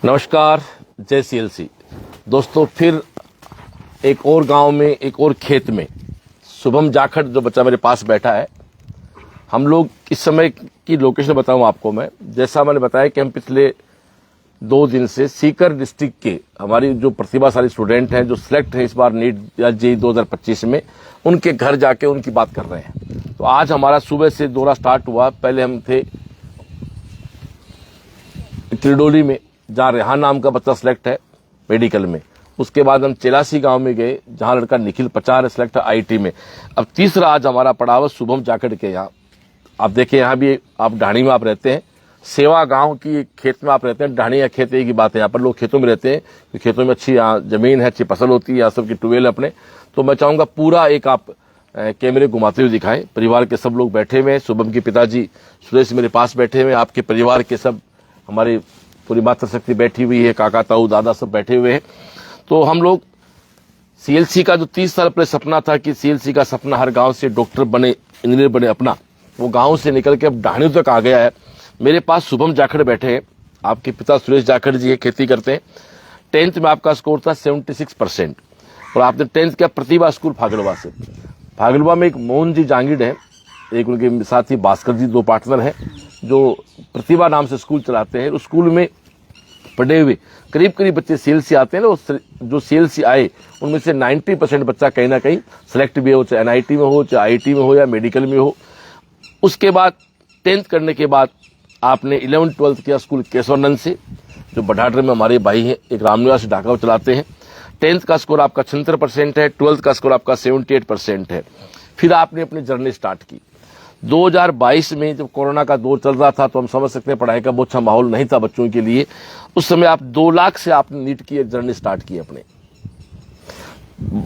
नमस्कार, जय सीएलसी। दोस्तों, फिर एक और गांव में, एक और खेत में शुभम जाखड़ जो बच्चा मेरे पास बैठा है, हम लोग इस समय की लोकेशन बताऊं आपको मैं। जैसा मैंने बताया कि हम पिछले 2 दिन से सीकर डिस्ट्रिक्ट के हमारी जो प्रतिभाशाली स्टूडेंट हैं, जो सिलेक्ट हैं इस बार नीट या जेईई 2025 में, उनके घर जाके उनकी बात कर रहे हैं। तो आज हमारा सुबह से दौरा स्टार्ट हुआ। पहले हम थे त्रिडोली में, जहाँ रेहान नाम का बच्चा सिलेक्ट है मेडिकल में। उसके बाद हम चेलासी गांव में गए, जहां लड़का निखिल पचार सिलेक्ट है आईटी में। अब तीसरा आज हमारा पड़ाव शुभम जाखड़ के यहाँ। आप देखें, यहाँ भी आप ढाणी में आप रहते हैं, सेवा गांव की खेत में आप रहते हैं। ढाणी या खेत एक ही बात है, यहाँ पर लोग खेतों में रहते हैं, तो खेतों में अच्छी यहाँ जमीन है, अच्छी फसल होती है, यहाँ सबकी ट्यूबवेल अपने। तो मैं चाहूंगा पूरा एक आप कैमरे घुमाते हुए दिखाएं। परिवार के सब लोग बैठे हुए हैं। शुभम के पिताजी सुरेश मेरे पास बैठे हुए हैं। आपके परिवार के सब, हमारी पूरी मातृशक्ति बैठी हुई है, काका ताऊ दादा सब बैठे हुए हैं। तो हम लोग सीएलसी का जो 30 साल पहले सपना था कि सीएलसी का सपना हर गांव से डॉक्टर बने, इंजीनियर बने अपना, वो गांव से निकल के अब ढाणियों तक आ गया है। मेरे पास शुभम जाखड़ बैठे हैं। आपके पिता सुरेश जाखड़ जी खेती करते हैं। 10th में आपका स्कोर था 76% और आपने 10th किया प्रतिभा स्कूल फागड़वा से। फागड़वा में एक मोहन जी जांगीड़ है, एक उनके साथ ही भास्कर जी, 2 पार्टनर हैं जो प्रतिभा नाम से स्कूल चलाते हैं। उस स्कूल में पढ़े हुए करीब करीब बच्चे सीएलसी आते हैं ना, जो सीएलसी आए उनमें से 90% बच्चा कहीं ना कहीं सेलेक्ट भी हो, चाहे एनआईटी में हो, चाहे आईटी में हो या मेडिकल में हो। उसके बाद 10th करने के बाद आपने 11th 12th किया स्कूल केशवानंद से, जो बढ़ाडर में हमारे भाई हैं, एक रामनिवास ढाका चलाते हैं। 10th का स्कोर आपका 76% है, 12th का स्कोर आपका 78% है। फिर आपने अपनी जर्नी स्टार्ट की 2022 में, जब कोरोना का दौर चल रहा था, तो हम समझ सकते हैं पढ़ाई का बहुत अच्छा माहौल नहीं था बच्चों के लिए। उस समय आप 2 लाख से आपने नीट की एक जर्नी स्टार्ट की अपने।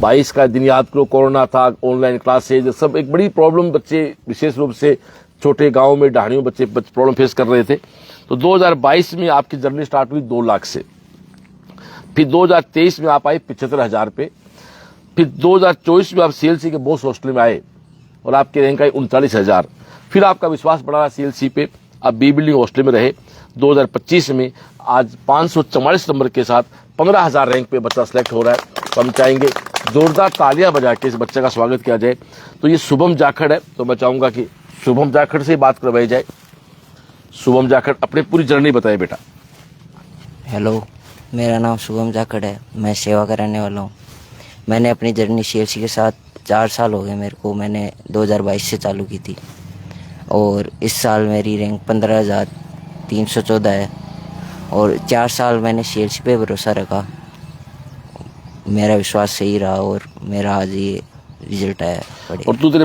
22 का दिन याद करो, कोरोना था, ऑनलाइन क्लासेज, सब एक बड़ी प्रॉब्लम बच्चे, विशेष रूप से छोटे गांव में ढाणियों बच्चे प्रॉब्लम फेस कर रहे थे। तो 2022 में आपकी जर्नी स्टार्ट हुई 2 लाख से। फिर 2023 में आप आए 75,000 पे। फिर 2024 में आप सीएलसी के बोस हॉस्टल में आए और आपकी रैंक आई 39,000। फिर आपका विश्वास बढ़ा सीएलसी पे, आप बी बिल्डिंग हॉस्टल में रहे। 2025 में आज 544 नंबर के साथ 15,000 रैंक पे बच्चा सिलेक्ट हो रहा है। तो हम चाहेंगे जोरदार तालियां बजा के इस बच्चे का स्वागत किया जाए। तो ये शुभम जाखड़ है, तो मैं चाहूंगा कि शुभम जाखड़ से बात करवाई जाए। शुभम जाखड़, अपनी पूरी जर्नी बताए बेटा। हेलो, मेरा नाम शुभम जाखड़ है, मैं सेवा का रहने वाला हूँ। मैंने अपनी जर्नी सीएलसी के साथ 4 साल हो गए मेरे को। मैंने 2022 से चालू की थी और इस साल मेरी रैंक 15,314 है। और 4 साल मैंने सीएलसी पे भरोसा रखा, मेरा विश्वास सही रहा और मेरा आज ये रिजल्ट आया। और तू, तेरे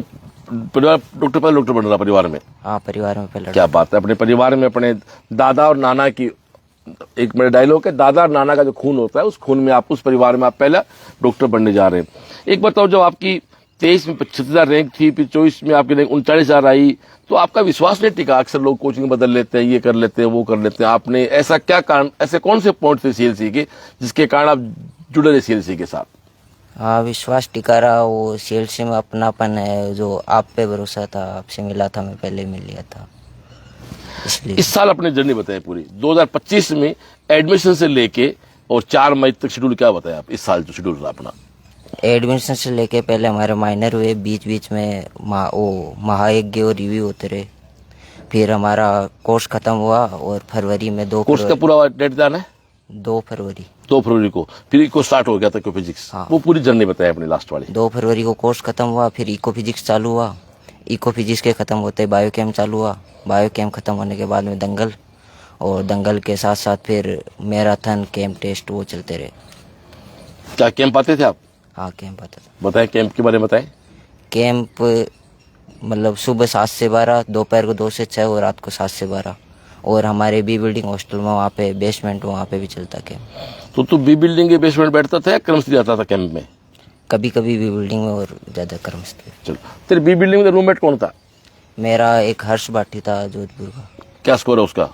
परिवार डॉक्टर बन रहा परिवार में? हाँ, परिवार में पहले। क्या बात है। अपने परिवार में अपने दादा और नाना की, एक मेरा डायलॉग है, दादा और नाना का जो खून होता है, उस खून में आप, उस परिवार में आप पहला डॉक्टर बनने जा रहे हैं। एक बताओ, जब आपकी 23 में 75,000 रैंक थी, फिर 24 में आपकी रैंक 39,000 आई, तो आपका विश्वास नहीं टिका? अक्सर लोग कोचिंग बदल लेते हैं, ये कर लेते हैं, वो कर लेते हैं। आपने ऐसा क्या कारण, ऐसे कौन से पॉइंट थे सीएलसी के जिसके कारण आप जुड़े रहे सीएलसी के साथ? हाँ, विश्वास टिका रहा। वो सीएलसी में अपनापन है, जो आप पे भरोसा था, आपसे मिला था, मैं पहले मिल लिया था, इसलिए। इस साल अपनी जर्नी बताए पूरी 2025 में एडमिशन से लेके और 4 मई तक शेड्यूल क्या बताया आप? इस साल जो शेड्यूल रहा अपना। एडमिशन से लेके पहले हमारे माइनर हुए, बीच बीच में महायज्ञ और रिव्यू होते रहे। फिर हमारा कोर्स खत्म हुआ और फरवरी में कोर्स का पूरा डेट जाना है 2 फरवरी 2 फरवरी को फिर इको स्टार्ट हो गया था, इको फिजिक्स। हाँ। वो पूरी जर्नी बताया अपनी लास्ट वाली। 2 फरवरी को कोर्स खत्म हुआ, फिर इको फिजिक्स चालू हुआ। इको फिजिक्स के खत्म होते बायो कैम चालू हुआ। बायो कैम खत्म होने के बाद में दंगल, और दंगल के साथ साथ फिर मैराथन, कैंप टेस्ट, वो चलते रहे। क्या कैंप आते थे आप? हाँ, कैंप आता था। बताएं, कैंप के बारे में बताएं। कैंप मतलब सुबह 7 से 12, दोपहर को 2 से 6 और रात को 7 से 12। और हमारे बी बिल्डिंग हॉस्टल में वहाँ पे बेसमेंट, वहाँ पे भी चलता कैंप। तो तू बी बिल्डिंग के बेसमेंट बैठता था या क्रमश्री आता था कैंप में? कभी कभी बी बिल्डिंग में और ज़्यादा क्रमश्री। चलो, तेरे बी बिल्डिंग में रूममेट कौन था? मेरा एक हर्ष भाटी था, जोधपुर का। क्या स्कोर है उसका?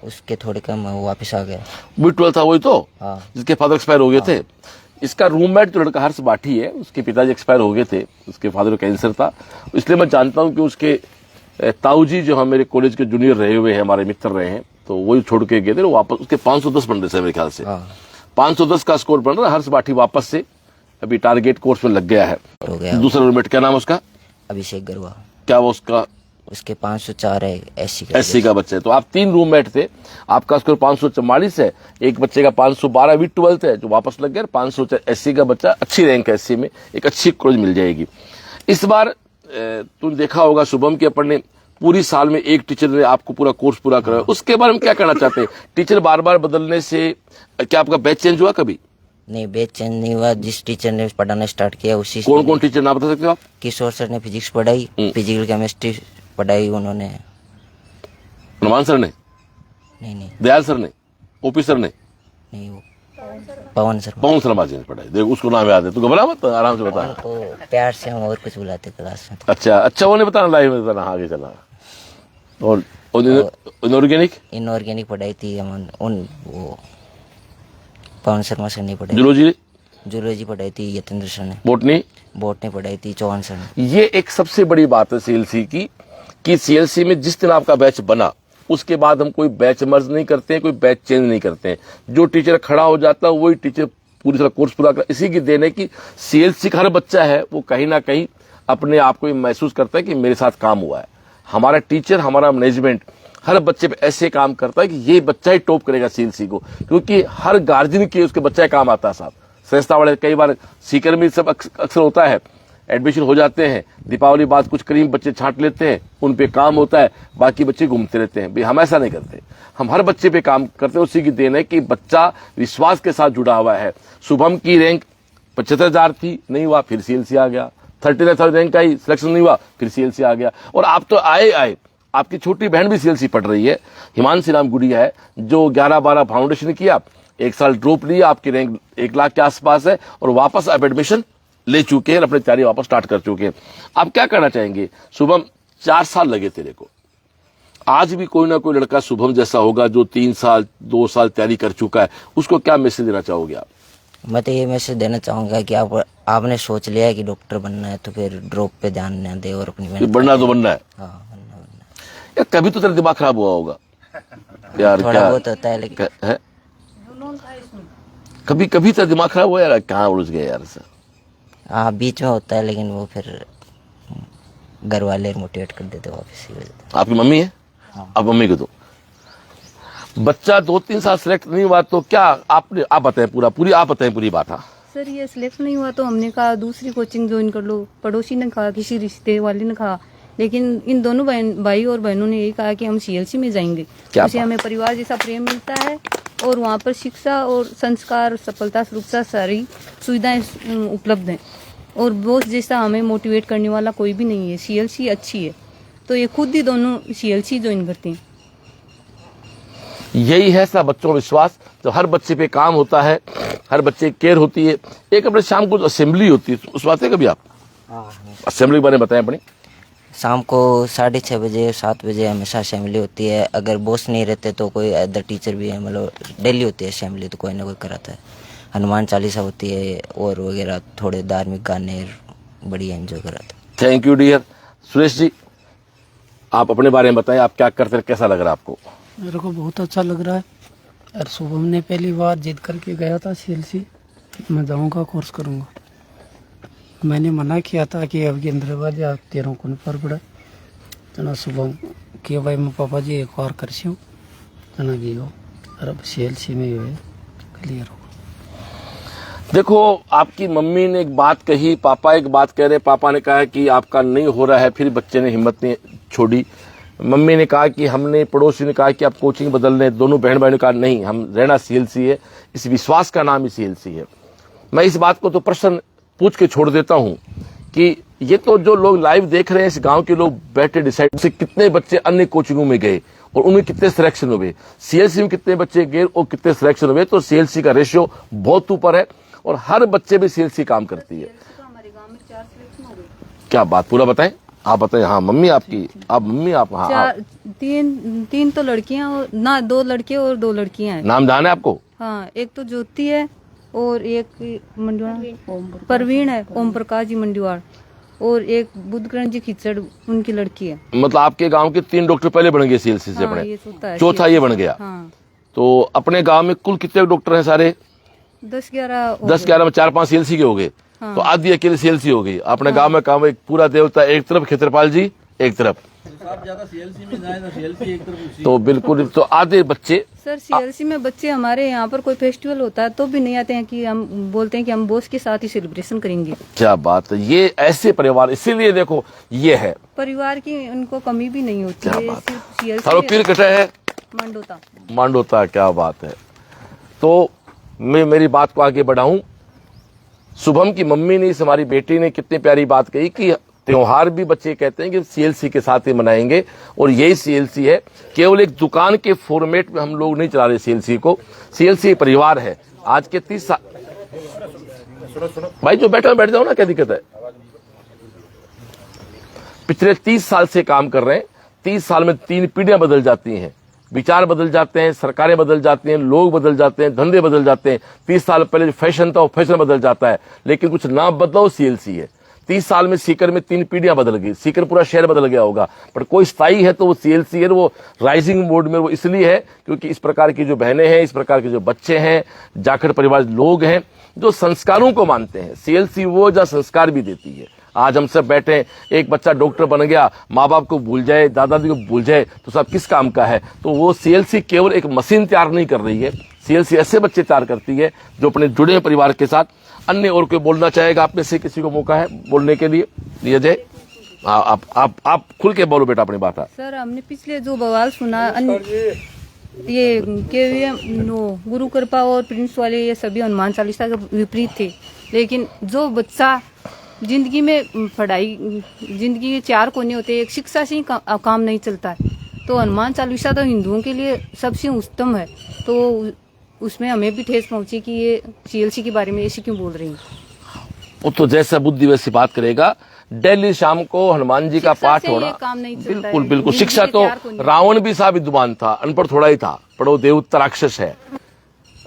उसके थोड़े कम, वो वापस आ गया। भी 12 था वही तो? हाँ। जिसके फादर एक्सपायर हो गए थे। इसका रूममेट जो लड़का हर्ष भाटी है, उसके पिताजी एक्सपायर हो गए थे, उसके फादर को कैंसर था। इसलिए मैं जानता हूं कि उसके ताऊ जी जो हम मेरे कॉलेज के जूनियर रहे हुए हैं, हमारे मित्र रहे हैं, तो वही छोड़ के गए थे, वो वापस उसके 510 बन रहे थे मेरे ख्याल से। हाँ 510 का स्कोर बन रहा है। हर्ष बाठी वापस से अभी टारगेट कोर्स में लग गया है। हो गया। दूसरा रूममेट क्या नाम है उसका? अभिषेक गरवा, क्या वो उसका उसके 504 है SC SC का बच्चा है। तो आप 3 रूममेट थे, आपका स्कोर 544 है, एक बच्चे का 512 विद 12th है जो वापस लग गया। 500 SC का बच्चा, अच्छी रैंक है SC में, एक अच्छी कॉलेज मिल जाएगी इस बार। तुम देखा होगा शुभम के अपन ने पूरी साल में एक टीचर ने आपको पूरा कोर्स पूरा कराया, उसके बारे में क्या कहना चाहते हैं? टीचर बार बार बदलने से क्या आपका बैच चेंज हुआ कभी? नहीं, बैच चेंज नहीं हुआ। जिस टीचर ने पढ़ाना स्टार्ट किया उसी कौन कौन टीचर नाम बता सकते हो आप? किशोर सर ने फिजिक्स पढ़ाई, फिजिकल केमिस्ट्री पढ़ाई उन्होंने। हनुमान सर ने? नहीं, दयाल सर ने? OP सर ने? नहीं वो पवन शर्मा जी ने पढ़ाई। देख उसको नाम याद है, तू घबरा मत, आराम से बता। तो प्यार से हम और कुछ बुलाते क्लास में। अच्छा वो नहीं बताना, लाइव में बताना, आगे चला। और इनऑर्गेनिक? इनऑर्गेनिक पढ़ाई थी हम उन वो पवन शर्मा सर ने पढ़ाई। जूलॉजी पढ़ाई थी यतेंद्र सर ने। बोटनी पढ़ाई थी चौहान सर ने। ये एक सबसे बड़ी बात है CLC की, कि CLC में जिस दिन आपका बैच बना उसके बाद हम कोई बैच मर्ज नहीं करते हैं, कोई बैच चेंज नहीं करते हैं। जो टीचर खड़ा हो जाता है वही टीचर पूरी तरह कोर्स पूरा कर। इसी की देन है कि CLC का हर बच्चा है वो कहीं ना कहीं अपने आप को महसूस करता है कि मेरे साथ काम हुआ है। हमारा टीचर, हमारा मैनेजमेंट हर बच्चे पे ऐसे काम करता है कि ये बच्चा ही टॉप करेगा CLC को, क्योंकि हर गार्जियन के उसके बच्चा काम आता है साहब। संस्था वाले कई बार सीकर में सब अक्सर होता है, एडमिशन हो जाते हैं, दीपावली बाद कुछ करीब बच्चे छांट लेते हैं, उन पे काम होता है, बाकी बच्चे घूमते रहते हैं। भाई हम ऐसा नहीं करते, हम हर बच्चे पे काम करते हैं। उसी की देन है कि बच्चा विश्वास के साथ जुड़ा हुआ है। शुभम की रैंक 75,000 थी, नहीं हुआ, फिर CLC आ गया। 39 रैंक आई, सिलेक्शन नहीं हुआ, फिर CLC आ गया। और आप तो आए आपकी छोटी बहन भी CLC पढ़ रही है, हिमांशी नाम गुड़िया है, जो 11-12 फाउंडेशन किया, 1 साल ड्रॉप लिया, आपकी रैंक 1 लाख के आसपास है, और वापस आप एडमिशन ले चुके हैं, अपनी तैयारी वापस स्टार्ट कर चुके हैं। आप क्या कहना चाहेंगे? शुभम 4 साल लगे तेरे को, आज भी कोई ना कोई लड़का शुभम जैसा होगा जो 3 साल 2 साल तैयारी कर चुका है, उसको क्या मैसेज देना चाहोगे आप? मैं तो ये मैसेज देना चाहूंगा कि आपने सोच लिया है कि डॉक्टर बनना है तो फिर ड्रॉप पे ध्यान न दे और अपनी मेहनत बनना तो बनना है। हाँ, यार कभी तो तेरा दिमाग खराब हुआ होगा यार, थोड़ा बहुत होता है लेकिन है? कभी तेरा दिमाग खराब हुआ यार? कहाँ उलझ गया यार सर? हाँ बीच में होता है, लेकिन वो फिर घर वाले मोटिवेट कर देते वापस। आपकी मम्मी है? हाँ। अब मम्मी को दो। बच्चा 2-3 साल सिलेक्ट नहीं हुआ तो क्या आप बताएं पूरी आप बताएं पूरी बात। हाँ सर, ये सिलेक्ट नहीं हुआ तो हमने कहा दूसरी कोचिंग ज्वाइन कर लो। पड़ोसी ने कहा, किसी रिश्ते वाले ने कहा, लेकिन इन दोनों भाई और बहनों ने यही कहा कि हम CLC में जाएंगे, उससे हमें परिवार जैसा प्रेम मिलता है और वहाँ पर शिक्षा और संस्कार, सफलता, सुरक्षा, सारी सुविधाएं उपलब्ध हैं और बॉस जैसा हमें मोटिवेट करने वाला कोई भी नहीं है। CLC अच्छी है, तो ये खुद ही दोनों CLC ज्वाइन करते हैं। यही है सब बच्चों का विश्वास। तो हर बच्चे पे काम होता है, हर बच्चे की केयर होती है। एक अपने शाम को असेंबली होती है, उस बात है कभी आप? असेंबली के बारे में बताएं अपनी। शाम को 6:30 बजे 7 बजे हमेशा असेंबली होती है। अगर बॉस नहीं रहते तो कोई अदर टीचर भी है, मतलब डेली होती है असेंबली, तो कोई ना कोई कराता है। हनुमान चालीसा होती है और वगैरह, थोड़े धार्मिक गाने, बढ़िया एंजॉय कराते हैं। Thank you dear. Suresh ji, आप अपने बारे में बताएं, आप क्या करते हैं, कैसा लग रहा है आपको? मेरे को बहुत अच्छा लग रहा है। और शुभम ने पहली बार जिद करके गया था CLC, मैं जाऊंगा, कोर्स करूंगा। मैंने मना किया था कि अब के अंदर बाद या तेरों को पर पड़ा तना शुभम कि भाई मैं पापा जी एक और कर सी तना गयो और अब CLC में हुए क्लियर हो। देखो, आपकी मम्मी ने एक बात कही, पापा एक बात कह रहे। पापा ने कहा कि आपका नहीं हो रहा है, फिर बच्चे ने हिम्मत नहीं छोड़ी। मम्मी ने कहा कि हमने, पड़ोसी ने कहा कि आप कोचिंग बदल लें। दोनों बहन भाई ने कहा नहीं, हम रहना CLC है, इस विश्वास का नाम ही CLC है। मैं इस बात को तो प्रश्न पूछ के छोड़ देता हूं कि ये तो जो लोग लाइव देख रहे हैं, इस गांव के लोग बैठे डिसाइड से कितने बच्चे अन्य कोचिंगों में गए और उनमें कितने सिलेक्शन हुए, CLC में कितने बच्चे गए और कितने सिलेक्शन हुए। तो CLC का रेशियो बहुत ऊपर है और हर बच्चे में CLC काम करती है। क्या बात, पूरा बताएं, आप बताएं। हाँ मम्मी आपकी, आप मम्मी आप, हाँ तीन तो लड़कियां और ना, 2 लड़के और 2 लड़कियां हैं। नाम जाना है आपको? हाँ, एक तो ज्योति है और एक मंडुआर परवीन है, ओम प्रकाश जी मंडुआर। और एक बुद्धकरण जी खिचड़ उनकी लड़की है। मतलब आपके गांव के 3 डॉक्टर पहले बन गए सीएलसी से हाँ, अपने, ये चौथा ये बन गया। हाँ। तो अपने गांव में कुल कितने डॉक्टर हैं सारे? 10-11 में 4-5 सीएलसी के हो गए। हाँ। तो आधी अकेले सीएलसी हो गई अपने गांव में। काम एक पूरा देवता एक तरफ, क्षेत्रपाल जी एक तरफ, तो बिल्कुल। तो आधे बच्चे सर सीएलसी में बच्चे हमारे यहाँ पर कोई फेस्टिवल होता है तो भी नहीं आते हैं कि हम बोलते हैं कि हम बॉस के साथ ही सेलिब्रेशन करेंगे। क्या बात है, ये ऐसे परिवार, इसीलिए देखो ये है परिवार की उनको कमी भी नहीं होती है। सिर्फ सारो पीर सीएलसी कटे है मांडोता। क्या बात है। तो मैं मेरी बात को आगे बढ़ाऊं, शुभम की मम्मी ने, इस हमारी बेटी ने कितनी प्यारी बात कही कि त्योहार भी बच्चे कहते हैं कि सीएलसी के साथ ही मनाएंगे। और यही सीएलसी है, केवल एक दुकान के फॉर्मेट में हम लोग नहीं चला रहे सीएलसी को। सीएलसी परिवार है। आज के 30 साल, भाई जो बैठ जाओ ना, क्या दिक्कत है। पिछले 30 साल से काम कर रहे हैं। 30 साल में 3 पीढ़ियां बदल जाती हैं, विचार बदल जाते हैं, सरकारें बदल जाती हैं, लोग बदल जाते हैं, धंधे बदल जाते हैं। 30 साल पहले जो फैशन था वो फैशन बदल जाता है, लेकिन कुछ नाम बदलाव सीएलसी है। 30 साल में सीकर में 3 पीढ़ियां बदल गई, सीकर पूरा शहर बदल गया होगा, पर कोई स्थायी है तो वो सीएलसी है। वो राइजिंग मोड में वो इसलिए है क्योंकि इस प्रकार की जो बहनें हैं, इस प्रकार के जो बच्चे हैं, जाखड़ परिवार लोग हैं जो संस्कारों को मानते हैं। सीएलसी वो जो संस्कार भी देती है। आज हम सब बैठे हैं, एक बच्चा डॉक्टर बन गया, माँ बाप को भूल जाए, दादा दादी को भूल जाए, तो सब किस काम का है। तो वो सीएलसी केवल एक मशीन तैयार नहीं कर रही है, सीएलसी ऐसे बच्चे तैयार करती है जो अपने जुड़े हुए परिवार के साथ। अन्य और कोई बोलना चाहेगा? आप में से किसी को मौका है बोलने के लिए? दिया जाए। आप खुल के बोलो बेटा अपनी बात। सर हमने पिछले जो बवाल सुना, ये केवीएम गुरु कृपा और प्रिंस वाले, ये सभी हनुमान चालीसा के विपरीत थे। लेकिन जो बच्चा जिंदगी में पढ़ाई, जिंदगी के 4 कोने होते हैं, एक शिक्षा से ही काम नहीं चलता है। तो हनुमान चालीसा तो हिंदुओं के लिए सबसे उत्तम है। तो उसमें हमें भी ठेस पहुंची कि ये सीएलसी के बारे में ऐसे क्यों बोल रही है। वो तो जैसा बुद्धि वैसी बात करेगा। डेली शाम को हनुमान जी का पाठ होना, बिल्कुल बिल्कुल। शिक्षा तो रावण भी सा विद्वान था, अनपढ़ थोड़ा ही था, पर वो देवता राक्षस है।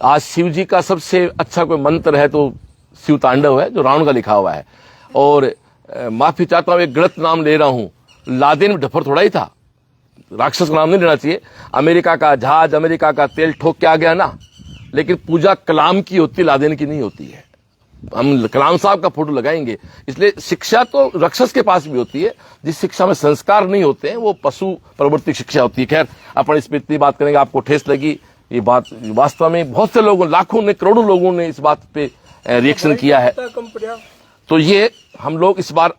आज शिव जी का सबसे अच्छा कोई मंत्र है तो शिव तांडव है, जो रावण का लिखा हुआ है। और माफी चाहता हूं, एक गलत नाम ले रहा हूं, लादेन ढफर थोड़ा ही था, राक्षस का नाम नहीं लेना चाहिए। अमेरिका का जहाज, अमेरिका का तेल ठोक के आ गया ना, लेकिन पूजा कलाम की होती, लादेन की नहीं होती है। हम कलाम साहब का फोटो लगाएंगे। इसलिए शिक्षा तो राक्षस के पास भी होती है। जिस शिक्षा में संस्कार नहीं होते हैं वो पशु प्रवृत्ति शिक्षा होती है। खैर अपन इस पर इतनी बात करेंगे, आपको ठेस लगी ये बात। वास्तव में बहुत से लोगों, लाखों ने, करोड़ों लोगों ने इस बात पे रिएक्शन किया है। तो ये हम लोग इस बार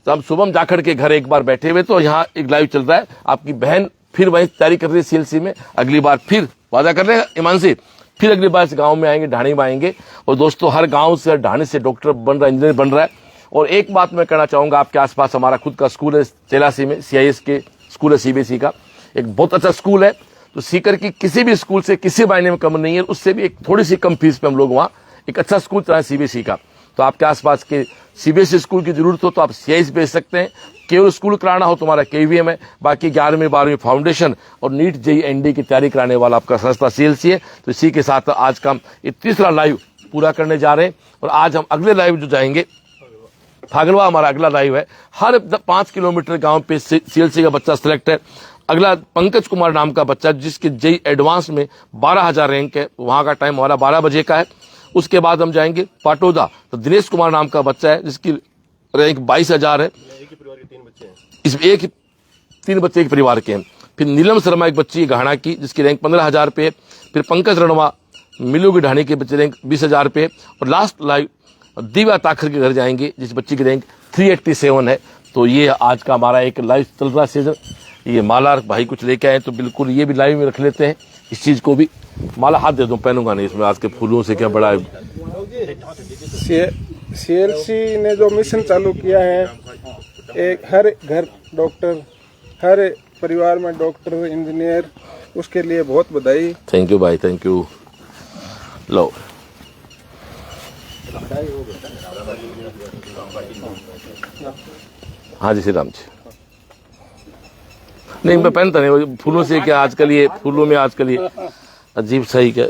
जब शुभम जाखड़ के घर एक बार बैठे हुए, तो यहाँ एक लाइव चल रहा है। आपकी बहन फिर वही तैयारी कर रही है सीएलसी में। अगली बार फिर वादा कर रहे हैं ईमान से, फिर अगली बार इस गांव में आएंगे, ढाणी में आएंगे। और दोस्तों हर गांव से, ढाणी से डॉक्टर बन रहा है, इंजीनियर बन रहा है। और एक बात मैं कहना चाहूंगा, आपके आसपास हमारा खुद का स्कूल है चेलासी में, CIS के स्कूल है, CBSE का एक बहुत अच्छा स्कूल है। तो सीकर की किसी भी स्कूल से किसी महीने में कम नहीं है, उससे भी एक थोड़ी सी कम फीस पे हम लोग वहाँ एक अच्छा स्कूल चलाए CBSE का। तो आपके आसपास के CBSE स्कूल की जरूरत हो तो आप CIS भेज सकते हैं। केवल स्कूल कराना हो तुम्हारा KVM है, बाकी 11वीं 12वीं फाउंडेशन और नीट JEE ND की तैयारी कराने वाला आपका संस्था CLC है। तो इसी के साथ आज का हम 3रा लाइव पूरा करने जा रहे हैं। और आज हम अगले लाइव जो जाएंगे, फागलवा हमारा अगला लाइव है। हर 5 किलोमीटर गांव पे CLC का बच्चा सिलेक्ट है। अगला पंकज कुमार नाम का बच्चा जिसके JEE एडवांस में 12,000 रैंक है, वहां का टाइम हमारा 12 बजे का है। उसके बाद हम जाएंगे पाटोदा, तो दिनेश कुमार नाम का बच्चा है जिसकी रैंक 22,000 है। इसमें 3 बच्चे एक परिवार के हैं। फिर नीलम शर्मा एक बच्ची घाना की जिसकी रैंक 15,000 पे है। फिर पंकज रणवा मिलू की ढाणी के बच्चे रैंक 20,000 पे। और लास्ट लाइव दिव्या ताखर के घर जाएंगे जिस बच्ची की रैंक 387 है। तो ये आज का हमारा एक लाइव चल रहा सीजन। ये माला भाई कुछ लेके आए तो बिल्कुल ये भी लाइव में रख लेते हैं इस चीज को भी। माला हाथ दे दो, पहनूंगा नहीं इसमें, आज के फूलों से क्या बड़ा है। CLC ने जो मिशन चालू किया है, एक हर घर डॉक्टर, हर परिवार में डॉक्टर, इंजीनियर, उसके लिए बहुत बधाई। थैंक यू भाई, थैंक यू। लो हाँ जी, श्री राम जी। नहीं मैं पहनता नहीं, फूलों से क्या आजकल, ये फूलों में आजकल ये अजीब सही क्या